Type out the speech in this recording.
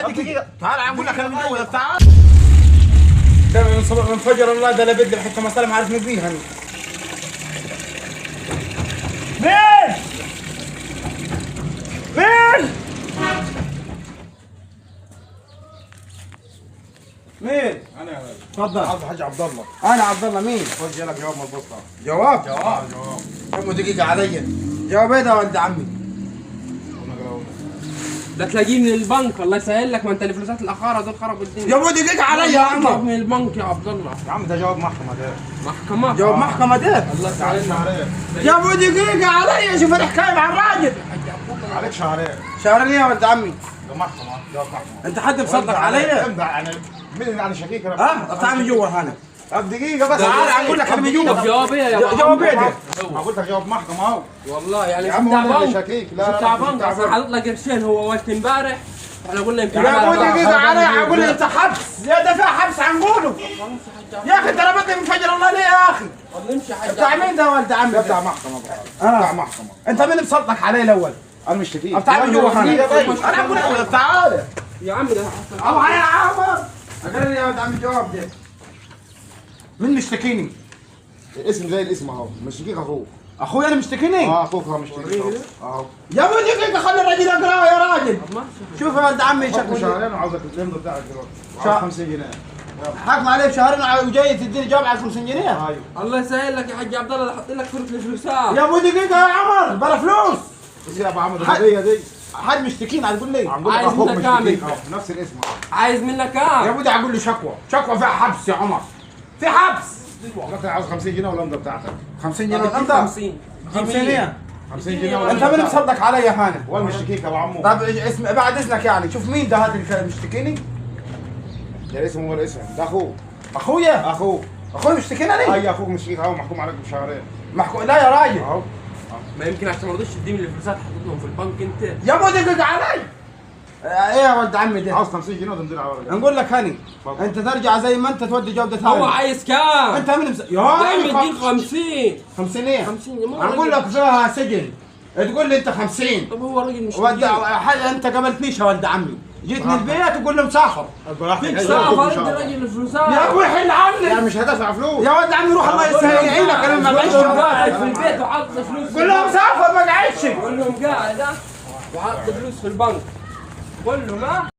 دقيقة تعال عم اقول لك انا من اول تعال. ده من فجر الله ده لابد حتى مسألة ما عرفنا فيها أنا. مين؟ مين؟ مين؟ انا تفضل. عبد الحاج عبد الله. أنا عبد الله مين؟ خد جالك جواب من البوسطة. جواب؟ جواب. كم دقيقة علي؟ جواب إيه ده ولد عمي؟ ده تلاقيه من البنك. الله يسهل لك، ما انت الفلوسات الاخاره دول خربوا الدنيا. جواب دقيقة علي يا عمر. من البنك يا عبد الله. يا عم ده جواب محكمة ده. محكمة. جواب محكمة ده. الله عليك يسهل لك. شهرين. جواب دقيقة علي. شوف الحكاية مع الراجل. عليك شهرين. شهرين يا ولد عمي. ده محكمة جواب محكمة. أنت حد مصدق علي؟ امضي يعني مين اللي يعني شكيك انا؟ ها؟ تعال من جوا هنا. طب دقيقة بس تعال اقول لك انا من جوا. طب جواب ايه يا جواب ايه ده؟ ما قلت لك جواب محكمة اهو. والله يعني يا عم بتاع هو اللي بنك. شكيك. لا لا بتاع لا بنك اصلا حاطط لك قرشين هو وقت امبارح. احنا قلنا يمكن يا ابو هذا- دقيقة علي. أقول لي أنت حبس. يا ده فيها حبس عنقوله. يا أخي أنت لابد من فجر الله ليه يا أخي؟ طب نمشي حاجه. بتاع مين ده ولد عمي؟ ده بتاع محكمة بقى. بتاع محكمة. أنت مين مصدق عليه الأول؟ انا مش شكيك. تعال من جوا هنا. دقيقة أنا أقول لك تعال. يا عم ده الله يا عمر. أقول يا ولد عمي الجواب ده. مين مشتكيني؟ الاسم زي الاسم اهو. مش شكيك اخوك. أخوي أنا مشتكيني؟ اخوك هو مشتكيك اهو. يا ابو دقيقة خلي الراجل يقرأ يا راجل. شوف يا ولد عمي حكم شكله شهرين وعاوزك الامضاء بتاعك دلوقتي. شهر. وعاوز 50 جنيه. حكم عليه بشهرين وجاي تديني جواب على 50 جنيه. ايوه. الله يسهل لك يا حاج عبد الله. ده حاط لك فرق الفلوسات. يا ابو دقيقة يا عمر بلا فلوس. بس يا ابو عمرو الهدية دي. حد مشتكين هتقول لي. عم بقول لك عايز اخوك منك مشتكيك كامل. اهو. نفس الاسم اهو. عايز منك يا كام؟ ابو ده اقول لي شكوى فيها حبس يا عمر. في حبس. دلوقتي عاوز 50 جنيه والامضاء بتاعتك. 50 جنيه طب انت 50. 50 جنيه. 50 جنيه انت والامضاء مين بتاعتك. مصدق علي يا هاني؟ ولا مشتكيك يا ابو عمو. طب اسم بعد اذنك يعني شوف مين ده هذا اللي مشتكيني؟ ده الاسم هو الاسم. ده اخوك. اخويا اخوك. اخوي مشتكيني انا؟ اي اخوك مشتكيك اهو محكوم عليك بشهرين. محكو لا يا راجل. اهو. ما يمكن عشان ما رضيتش تديني الفلوسات حطيتهم في البنك انت. يا ابو دقيقة علي. ايه يا ولد عمي ده؟ عاوز 50 جنيه وتمضي على ورقه. نقول لك هاني اتفضل. انت ترجع زي ما انت تودي جودة ثانية. هو عايز كام؟ انت من يا يا عم راجل اديك 50. 50 ايه؟ 50 يا مو اقول لك فيها سجن. تقول لي انت 50. طب هو الراجل مش ولد مدير. حاجه انت قابلتنيش يا ولد عمي. جيتني البيت تقول لي مسافر. فيك ساعة فرد الراجل الفلوسات. يا ابوي حل عني. يعني مش هدفع فلوس. يا ولد عمي روح الله يسهل يعينك انا ما بعيش. كلهم قاعد في البيت وحاط فلوس. قول له مسافر ما قعدش. كلهم قاعد ها وحاط فلوس في البنك. كلهم ها